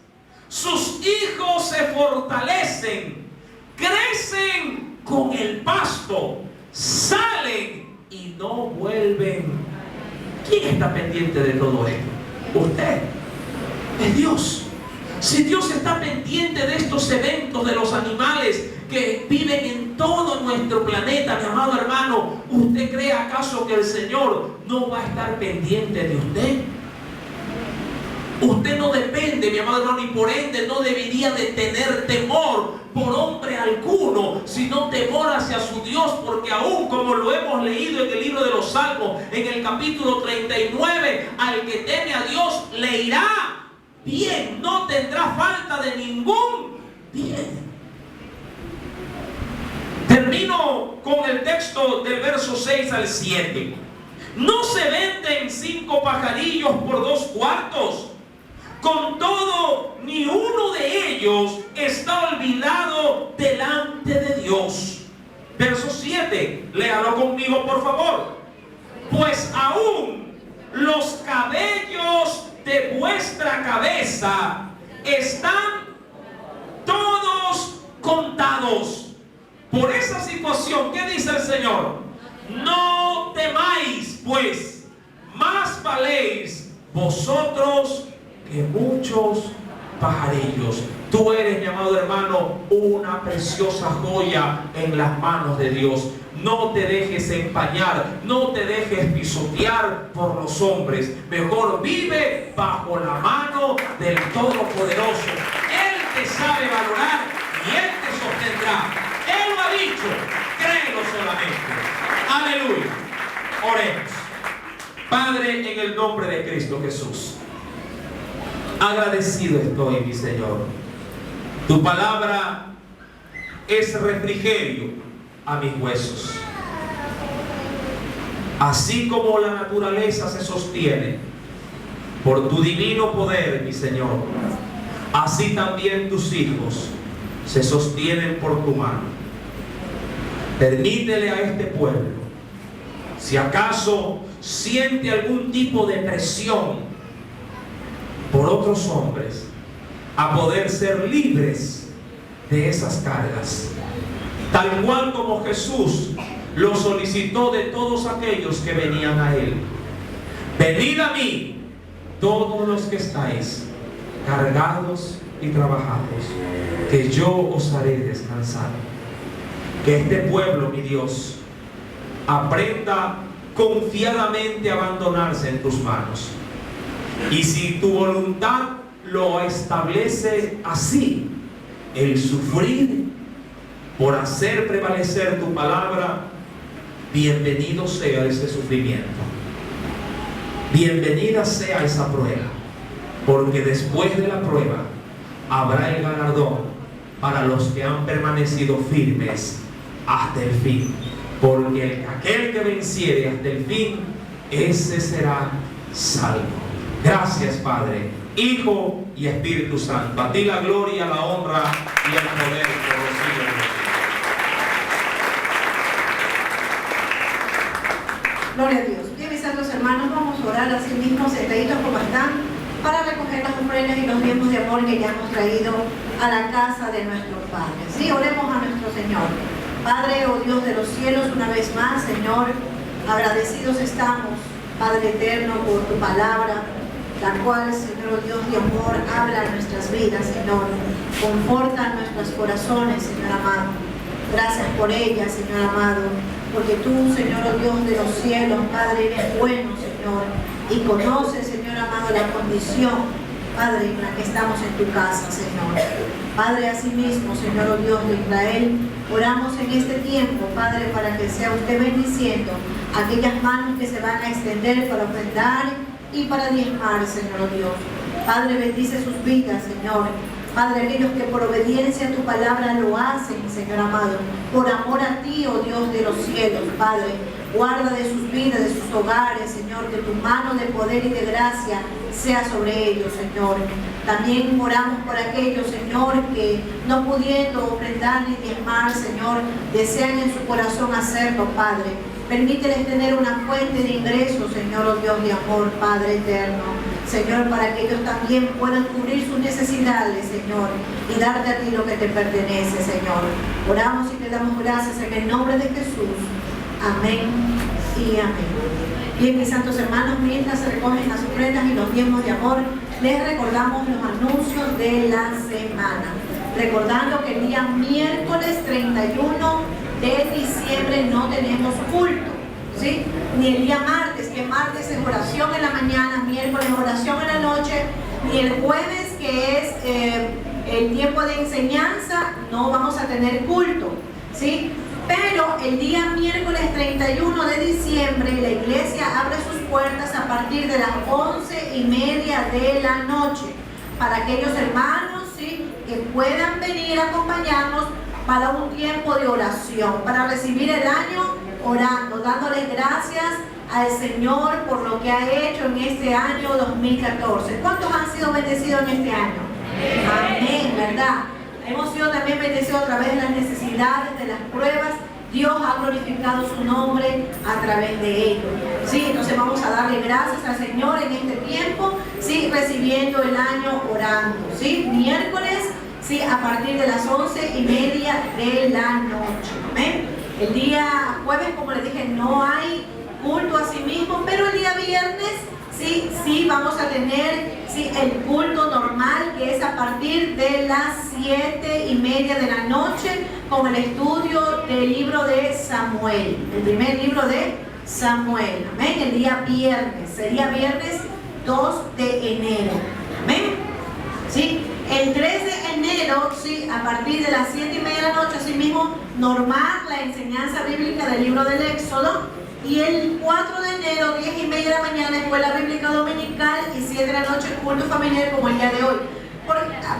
sus hijos se fortalecen, crecen con el pasto, salen y no vuelven. ¿Quién está pendiente de todo esto? Usted. es Dios. Si Dios está pendiente de estos eventos de los animales que viven en todo nuestro planeta, mi amado hermano, ¿usted cree acaso que el Señor no va a estar pendiente de usted? Usted no depende, mi amado hermano, y por ende no debería de tener temor por hombre alguno, sino temor hacia su Dios, porque aún como lo hemos leído en el libro de los Salmos, en el capítulo 39, al que teme a Dios le irá bien, no tendrá falta de ningún bien. Termino con el texto del verso 6 al 7. No se venden 5 pajarillos por 2 cuartos. Con todo, ni uno de ellos está olvidado delante de Dios. Verso 7, léalo conmigo por favor. Pues aún los cabellos de vuestra cabeza están todos contados. Por esa situación, ¿qué dice el Señor? No temáis, pues, más valéis vosotros que muchos pajarillos. Tú eres, mi amado hermano, una preciosa joya en las manos de Dios. No te dejes empañar, no te dejes pisotear por los hombres. Mejor vive bajo la mano del Todopoderoso. Él te sabe valorar y Él te sostendrá. Él lo ha dicho, créelo solamente. Aleluya. Oremos. Padre, en el nombre de Cristo Jesús, agradecido estoy, mi Señor. Tu palabra es refrigerio a mis huesos. Así como la naturaleza se sostiene por tu divino poder, mi Señor, así también tus hijos se sostienen por tu mano. Permítele a este pueblo, si acaso siente algún tipo de presión por otros hombres, a poder ser libres de esas cargas, tal cual como Jesús lo solicitó de todos aquellos que venían a Él. Venid a mí, todos los que estáis cargados y trabajados, que yo os haré descansar. Que este pueblo, mi Dios, aprenda confiadamente a abandonarse en tus manos. Y si tu voluntad lo establece así, el sufrir por hacer prevalecer tu palabra, bienvenido sea ese sufrimiento. Bienvenida sea esa prueba, porque después de la prueba habrá el galardón para los que han permanecido firmes hasta el fin. Porque aquel que venciere hasta el fin, ese será salvo. Gracias, Padre, Hijo y Espíritu Santo. A ti la gloria, la honra y el poder por los siglos. Gloria a Dios. Bien, mis santos hermanos, vamos a orar así mismo, sentaditos como están, para recoger las ofrendas y los bienes de amor que ya hemos traído a la casa de nuestros padres. Sí, oremos a nuestro Señor. Padre, oh Dios de los cielos, una vez más, Señor, agradecidos estamos, Padre eterno, por tu palabra, la cual, Señor Dios de amor, habla en nuestras vidas, Señor, conforta nuestros corazones, Señor amado. Gracias por ella, Señor amado, porque tú, Señor Dios de los cielos, Padre, eres bueno, Señor, y conoces, Señor amado, la condición, Padre, en la que estamos en tu casa, Señor. Padre, asimismo, Señor Dios de Israel, oramos en este tiempo, Padre, para que sea usted bendiciendo aquellas manos que se van a extender para ofrendar y para diezmar, Señor Dios. Padre, bendice sus vidas, Señor. Padre, aquellos que por obediencia a tu palabra lo hacen, Señor amado, por amor a ti, oh Dios de los cielos, Padre, guarda de sus vidas, de sus hogares, Señor, que tu mano de poder y de gracia sea sobre ellos, Señor. También oramos por aquellos, Señor, que no pudiendo ofrendar ni diezmar, Señor, desean en su corazón hacerlo, Padre. Permíteles tener una fuente de ingresos, Señor, oh Dios de amor, Padre eterno. Señor, para que ellos también puedan cubrir sus necesidades, Señor, y darte a ti lo que te pertenece, Señor. Oramos y te damos gracias en el nombre de Jesús. Amén y amén. Bien, mis santos hermanos, mientras se recogen las ofrendas y los diezmos de amor, les recordamos los anuncios de la semana. Recordando que el día miércoles 31 de diciembre no tenemos culto, ¿sí? Ni el día martes, que martes es oración en la mañana, miércoles oración en la noche, ni el jueves, que es el tiempo de enseñanza, no vamos a tener culto, ¿sí? Pero el día miércoles 31 de diciembre la iglesia abre sus puertas a partir de las 11:30 de la noche para aquellos hermanos, ¿sí?, que puedan venir a acompañarnos para un tiempo de oración, para recibir el año orando, dándoles gracias al Señor por lo que ha hecho en este año 2014. ¿Cuántos han sido bendecidos en este año? Amén, ¿verdad? Hemos sido también bendecidos a través de las necesidades, de las pruebas. Dios ha glorificado su nombre a través de ello. Sí, entonces vamos a darle gracias al Señor en este tiempo, sí, recibiendo el año orando. Sí, miércoles, sí, a partir de las 11:30 de la noche. Amén. El día jueves, como les dije, no hay culto a sí mismo, pero el día viernes sí vamos a tener el culto normal, que es a partir de las 7:30 de la noche, con el estudio del libro de Samuel, el primer libro de Samuel. Amén. El día viernes, sería viernes 2 de enero. Amén. ¿Sí? El 3 de enero, sí, a partir de las 7:30 de la noche, así mismo, normal, la enseñanza bíblica del libro del Éxodo. Y el 4 de enero, 10:30 de la mañana, escuela bíblica dominical, y 7 de la noche, culto familiar, como el día de hoy.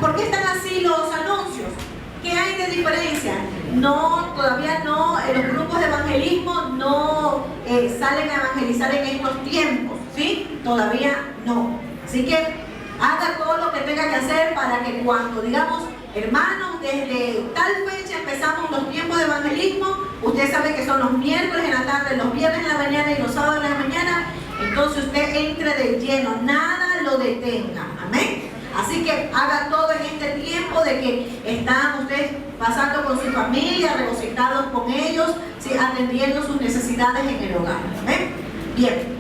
¿Por qué están así los anuncios? ¿Qué hay de diferencia? No, todavía no, los grupos de evangelismo no salen a evangelizar en estos tiempos, ¿sí? Todavía no. Así que haga todo lo que tenga que hacer para que cuando digamos, hermanos, desde tal fecha empezamos los tiempos de evangelismo, usted sabe que son los miércoles en la tarde, los viernes en la mañana y los sábados en la mañana, entonces usted entre de lleno, nada lo detenga. Amén. Así que haga todo en este tiempo de que están ustedes pasando con su familia, regocijados con ellos, ¿sí?, atendiendo sus necesidades en el hogar. ¿Amén? Bien.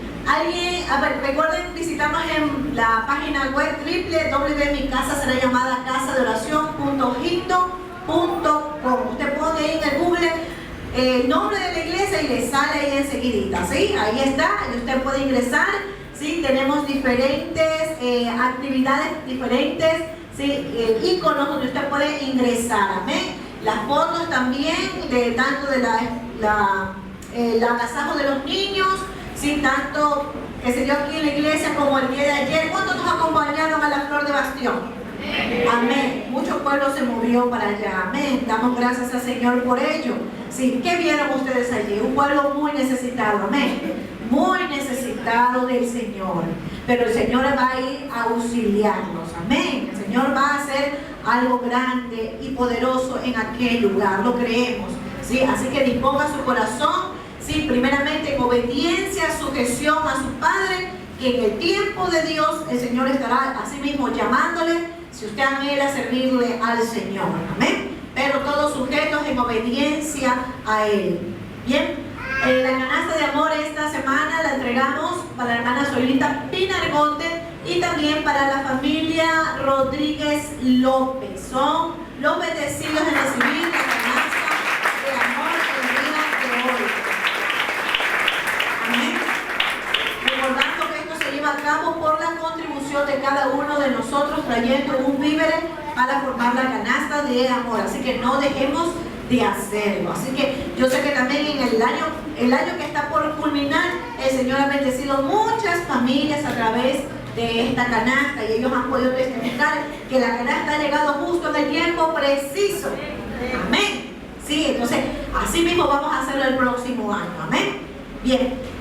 Recuerden visitarnos en la página web www.micasaserayamadacasadeoracion.hito.com. Usted pone ahí en el Google el nombre de la iglesia y le sale ahí enseguidita, ¿sí? Ahí está, y usted puede ingresar, ¿sí? Tenemos diferentes actividades, diferentes, ¿sí?, iconos donde usted puede ingresar. Amén. Las fotos también, tanto de el agasajo de los niños, sí, tanto que se dio aquí en la iglesia como el día de ayer. ¿Cuántos nos acompañaron a la flor de bastión? Amén. Mucho pueblo se movió para allá. Amén. Damos gracias al Señor por ello. Sí, ¿qué vieron ustedes allí? Un pueblo muy necesitado. Amén. Muy necesitado del Señor. Pero el Señor va a ir a auxiliarnos. Amén. El Señor va a hacer algo grande y poderoso en aquel lugar. Lo creemos. Sí, así que disponga su corazón. Sí, primeramente en obediencia, sujeción a su Padre, que en el tiempo de Dios el Señor estará así mismo llamándole, si usted anhela servirle al Señor. Amén. Pero todos sujetos en obediencia a Él. Bien, la canasta de amor esta semana la entregamos para la hermana Zoilita Pinargote y también para la familia Rodríguez López. Son los bendecidos en recibir la canasta de amor el día de hoy. Recordando que esto se lleva a cabo por la contribución de cada uno de nosotros, trayendo un víver para formar la canasta de amor. Así que no dejemos de hacerlo. Así que yo sé que también en el año que está por culminar, el Señor ha bendecido muchas familias a través de esta canasta, y ellos han podido testificar que la canasta ha llegado justo en el tiempo preciso. Amén. Sí, entonces así mismo vamos a hacerlo el próximo año. Amén. Bien.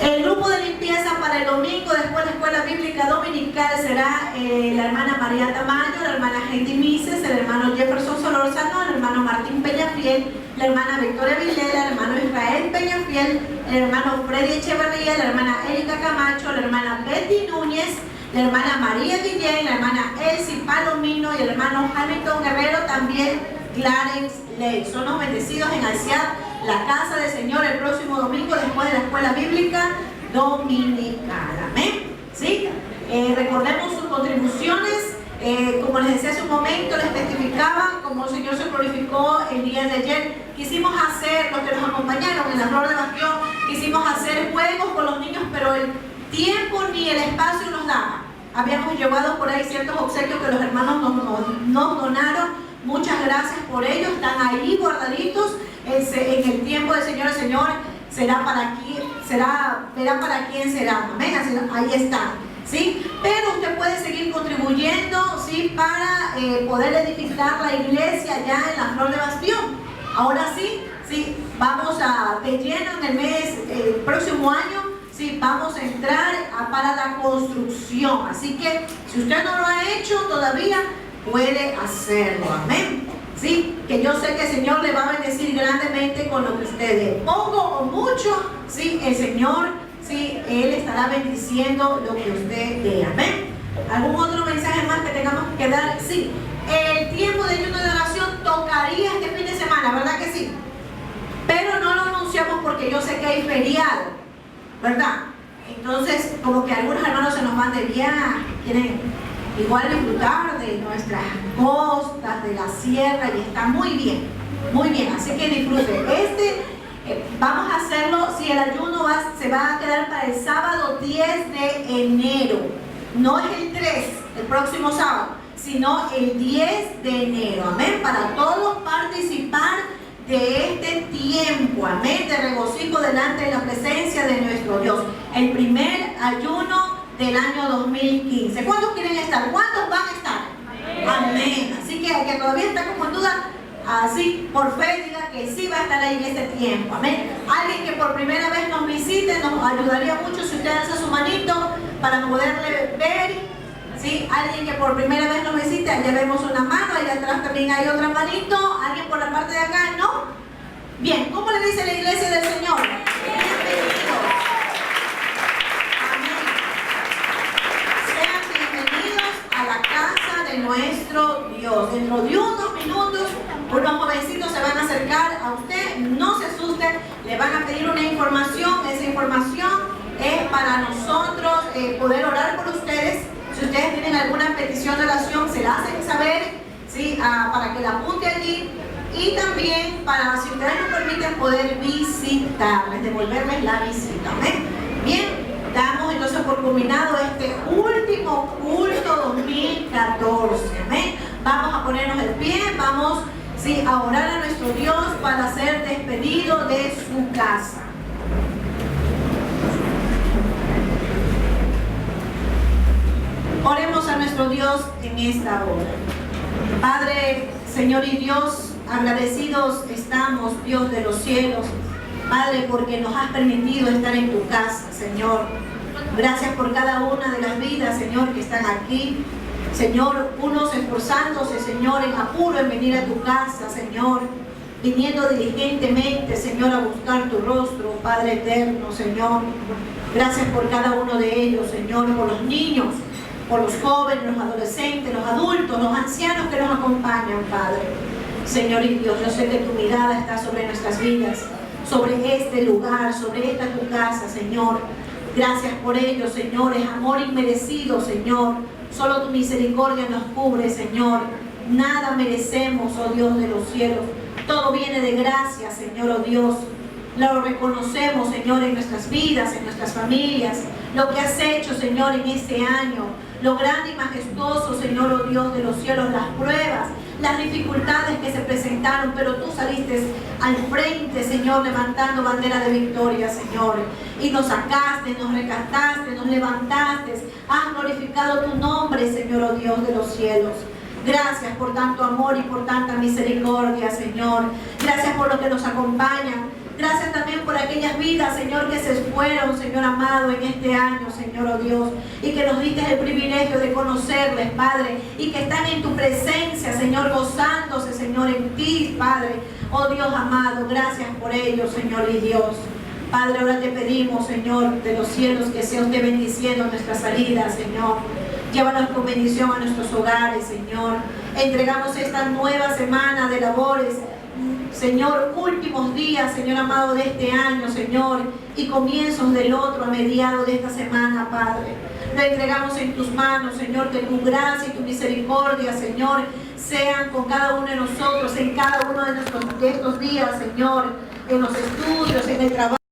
El grupo de limpieza para el domingo después de la escuela bíblica dominical será la hermana María Tamayo, la hermana Heidi Mises, el hermano Jefferson Solorzano, el hermano Martín Peñafiel, la hermana Victoria Vilela, el hermano Israel Peñafiel, el hermano Freddy Echeverría, la hermana Erika Camacho, la hermana Betty Núñez, la hermana María Guillén, la hermana Elsie Palomino y el hermano Hamilton Guerrero, también Clarence Ley. Son los bendecidos en hacia la casa del Señor el próximo domingo después de la escuela bíblica dominical. Amén. ¿Sí? Recordemos su contribuciones. Como les decía hace un momento, les testificaba como el Señor se glorificó el día de ayer. Quisimos hacer, los que nos acompañaron en la Flor de Bastión, quisimos hacer juegos con los niños, pero el tiempo ni el espacio nos daba. Habíamos llevado por ahí ciertos obsequios que los hermanos nos donaron. Muchas gracias por ellos, están ahí guardaditos. En el tiempo del Señor, el Señor verá para quién será. Amén, ahí están. ¿Sí? Pero usted puede seguir contribuyendo, ¿sí? Para poder edificar la iglesia ya en la Flor de Bastión. Ahora sí, ¿sí? Vamos de lleno en el próximo año, ¿sí? Vamos a entrar para la construcción. Así que si usted no lo ha hecho todavía, puede hacerlo. Amén. ¿Sí? Que yo sé que el Señor le va a bendecir grandemente con lo que usted dé. Poco o mucho, ¿sí? El Señor, sí, Él estará bendiciendo lo que usted dé. Amén. ¿Algún otro mensaje más que tengamos que dar? Sí. El tiempo de ayuno de oración tocaría este fin de semana, ¿verdad que sí? Pero no lo anunciamos porque yo sé que hay feriado, ¿verdad? Entonces, como que algunos hermanos se nos van de viaje, quieren igual disfrutar de nuestras costas, de la sierra, y está muy bien, así que disfruten. Vamos a hacerlo, si el ayuno se va a quedar para el sábado 10 de enero, no es el 3, el próximo sábado, sino el 10 de enero, amén, para todos participar de este tiempo, amén, de regocijo delante de la presencia de nuestro Dios, el primer ayuno del año 2015. ¿Cuántos quieren estar? ¿Cuántos van a estar? Amén. Así que el que todavía está como en duda, así por fe diga que sí va a estar ahí en este tiempo. Amén. Alguien que por primera vez nos visite, nos ayudaría mucho si usted hace su manito para poderle ver. ¿Sí? Alguien que por primera vez nos visite, allá vemos una mano, allá atrás también hay otra manito. Alguien por la parte de acá, ¿no? Bien, ¿cómo le dice la iglesia del Señor? Bienvenidos. Amén. Sean bienvenidos a la casa de nuestro Dios. Dentro de unos minutos, unos jovencitos se van a acercar a usted, no se asusten, le van a pedir una información. Esa información es para nosotros poder orar por ustedes. Si ustedes tienen alguna petición de oración, se la hacen saber, ¿sí? Para que la apunte allí, y también para, si ustedes nos permiten, poder visitarles, devolverles la visita. ¿Amén? Bien, damos entonces por culminado este último culto 2014. Amén. Vamos a ponernos de pie, vamos, ¿sí?, a orar a nuestro Dios para ser despedido de su casa. Oremos a nuestro Dios en esta hora. Padre, Señor y Dios, agradecidos estamos, Dios de los cielos, Padre, porque nos has permitido estar en tu casa, Señor. Gracias por cada una de las vidas, Señor, que están aquí. Señor, unos esforzándose, Señor, en apuro en venir a tu casa, Señor, viniendo diligentemente, Señor, a buscar tu rostro, Padre eterno, Señor. Gracias por cada uno de ellos, Señor, por los niños, por los jóvenes, los adolescentes, los adultos, los ancianos que nos acompañan, Padre. Señor y Dios, yo sé que tu mirada está sobre nuestras vidas, sobre este lugar, sobre esta tu casa, Señor. Gracias por ello, Señor, es amor inmerecido, Señor. Solo tu misericordia nos cubre, Señor. Nada merecemos, oh Dios de los cielos. Todo viene de gracia, Señor, oh Dios. Lo reconocemos, Señor, en nuestras vidas, en nuestras familias. Lo que has hecho, Señor, en este año. Lo grande y majestuoso, Señor, oh Dios de los cielos, las pruebas, las dificultades que se presentaron, pero tú saliste al frente, Señor, levantando bandera de victoria, Señor. Y nos sacaste, nos rescataste, nos levantaste. Has glorificado tu nombre, Señor, oh Dios de los cielos. Gracias por tanto amor y por tanta misericordia, Señor. Gracias por los que nos acompañan. Gracias también por aquellas vidas, Señor, que se fueron, Señor amado, en este año, Señor, oh Dios, y que nos diste el privilegio de conocerles, Padre, y que están en tu presencia, Señor, gozándose, Señor, en ti, Padre, oh Dios amado. Gracias por ello, Señor y Dios. Padre, ahora te pedimos, Señor, de los cielos, que sea usted bendiciendo nuestra salida, Señor. Llévanos con bendición a nuestros hogares, Señor. Entregamos esta nueva semana de labores Señor, últimos días, Señor amado, de este año, Señor, y comienzos del otro, a mediados de esta semana, Padre. Lo entregamos en tus manos, Señor, que tu gracia y tu misericordia, Señor, sean con cada uno de nosotros, en cada uno de estos días, Señor, en los estudios, en el trabajo.